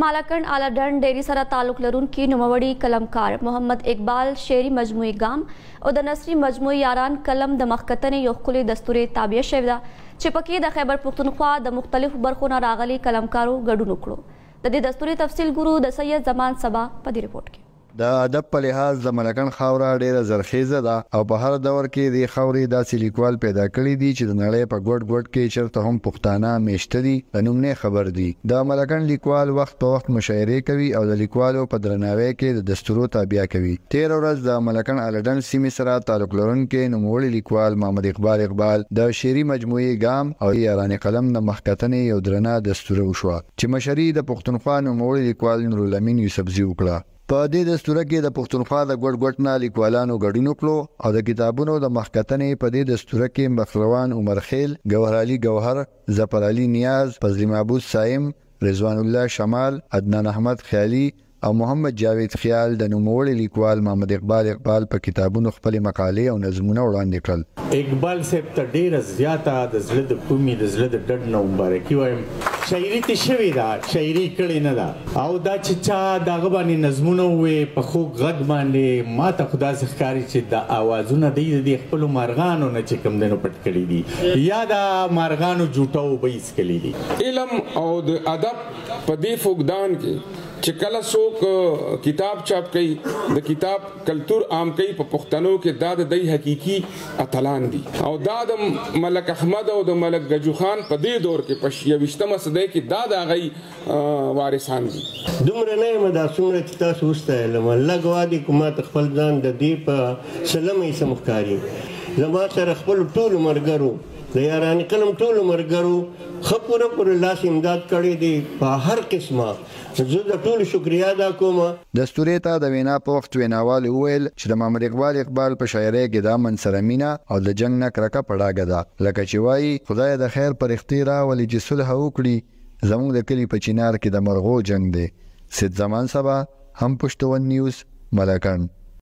مالکن اعلی ډنډ ډیری سره تعلق لرونکي نوموړي قلمکار محمد اقبال شعري مجموعي ګام او د نثري مجموعي یاران قلم د مخکتنې یو ښکلې دستورې تابع شوې ده چې پکې د خیبر پښتونخوا د مختلفو برخو نه راغلي قلمکارو ګډون وکړو. د دې دستوري تفصیل ګورو د سید زمان سبا په دې رپورټ کې. د ادب په لحاظ د ملکن خاوره ډیره زرخیزه ده او په هر دور کې د خاورې داسې لیکوال پیدا کړي دي چې د نړۍ په ګوټ ګوټ کې چېرته هم پښتانه میشته دي د نوم نه خبر دي. د ملکن لیکوال وخت په وخت مشاعرې کوي او د لیکوالو په درناوي کې د دستورو تابع کوي. تیر ورځ د ملکن اعلی ډنډ سیمې سره تعلق لرونکي نوموړي لیکوال محمد اقبال د شعري مجموعي ګام او یاران قلم د مخکتنې یو درنه دستور وشو چې مشري د پښتونخوا نوموړي لیکوال نورالامین یوسفزي وکړه. په دې دستور کې د پښتونخوا د ګډ ګډ نه لیکوالانو ګډون وکړو او د کتابونو د مخکتنې په دې دستور کې مخروان عمر خیل، گوهر علي گوهر، ظفر علي نیاز، فضل محمود سایم، رضوان الله شمال، عدنان احمد خیالي او محمد جاوید خیال د نوموړي لیکوال محمد اقبال په کتابونو خپل مقالې او نظمونه وړاندې کړل. اقبال صاحب ته ډیره زیاته د زړه د کومې د زړه د ډډ نه مبارکي وایم. شاعري ته شوې ده، شاعري کړې نه ده او دا چې چا دغه باندې نظمونه وې په خوږ غږ باندې ما ته خو داسې ښکاري چې د اوازونه دی د خپلو مارغانو نه چې کوم دی نو پټ کړي دي یا د مارغانو جوټه اوبه یې څښلي دي. علم او د ادب په دې فقدان کې چې کله څوک کتاب چاپ کوي د کتاب کلتور عام کوي په پښتنو کې دا د دی حقیقي اتلان دي او دا د ملک احمد او د ملک گجو خان په دې دور کې په 21مه صدۍ کې دا د هغوی وارثان دي. دومره نه یم دا څومره چې تاسو وستایلم الله ګواه دی که ما ته خپل ځان د دې په سلمه څه ښکاري. زما سره خپل ټولو ملګرو د یاران قلم ټولو ملګرو ښه پوره لاس امداد کړی دی په هر قسمه. زه د ټولو شکریا ادا کوم. دستوري ته د وینا په وخت ویناوال وویل چې د محمد اقبال په شاعرۍ کې د امن سره مینه او د جنگ نه کرکه په ډاګه ده. لکه چې وایي خدای د خیر پر اختیار راولي چې صلح وکړي زموږ د کلي په چینار کې د مرغو جنگ دی. سید زمان سبا هم پښتون نیوز ملکن.